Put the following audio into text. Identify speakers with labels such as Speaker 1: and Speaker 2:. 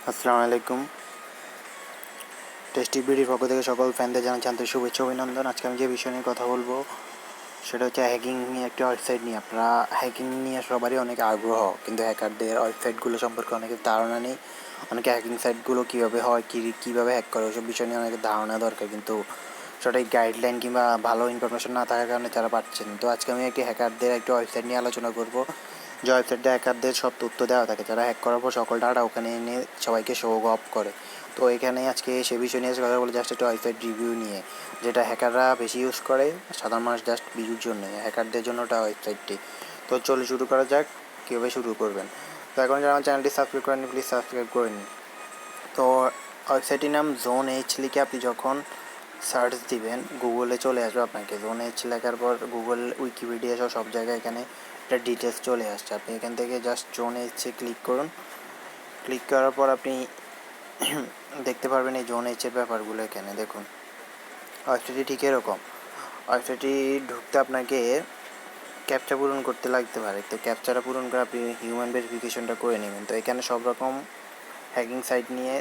Speaker 1: আসসালামুআলাইকুম। Tasty বিডির পক্ষ থেকে সকল ফ্যানদের জানাচ্ছি আন্তরিক শুভেচ্ছা অভিনন্দন। আজকে আমি যে বিষয় নিয়ে কথা বলবো সেটা হচ্ছে হ্যাকিং নিয়ে, একটি ওয়েবসাইট নিয়ে। আপনারা হ্যাকিং নিয়ে সবারই অনেক আগ্রহ, কিন্তু হ্যাকারদের ওয়েবসাইটগুলো সম্পর্কে অনেকের ধারণা নেই। অনেকে হ্যাকিং সাইটগুলো কীভাবে হয়, কীভাবে হ্যাক করে, ওইসব বিষয় নিয়ে অনেকের ধারণা দরকার, কিন্তু সঠিক গাইডলাইন কিংবা ভালো ইনফরমেশন না থাকার কারণে তারা পাচ্ছেন। তো আজকে আমি একটি হ্যাকারদের একটি ওয়েবসাইট নিয়ে আলোচনা করব, যে ওয়েবসাইটটা হ্যাকারদের সব তথ্য দেওয়া থাকে, যারা হ্যাক করার পর সকল ডাটা ওখানে এনে সবাইকে শো অফ করে। তো এখানে আজকে সে বিষয় নিয়ে কথা বলে, জাস্ট একটা ওয়েবসাইট রিভিউ নিয়ে, যেটা হ্যাকাররা বেশি ইউজ করে, সাধারণ মানুষ জাস্ট ভিউর জন্য, হ্যাকারদের জন্য ওটা ওয়েবসাইটটি। তো চলে শুরু করা যাক, কীভাবে শুরু করবেন। তো এখন যারা আমার চ্যানেলটি সাবস্ক্রাইব করেন, প্লিজ সাবস্ক্রাইব করে নিন। তো ওয়েবসাইটটির নাম জোন.H লিখে আপনি যখন সার্চ দিবেন গুগলে চলে আসবে, আপনাকে জোন.H লেখার পর গুগল, উইকিপিডিয়া সব জায়গায় এখানে একটা ডিটেলস চলে আসছে। আপনি এখান থেকে জাস্ট জোন.H ক্লিক করুন। ক্লিক করার পর আপনি দেখতে পারবেন এই জোন.H ব্যাপারগুলো। এখানে দেখুন, ওয়েবসাইটটি ঠিক এরকম। ওয়েবসাইটটি ঢুকতে আপনাকে ক্যাপচা পূরণ করতে লাগতে পারে, তো ক্যাপচাটা পূরণ করে আপনি হিউম্যান ভেরিফিকেশনটা করে নেবেন। তো এখানে সব রকম হ্যাকিং সাইট নিয়ে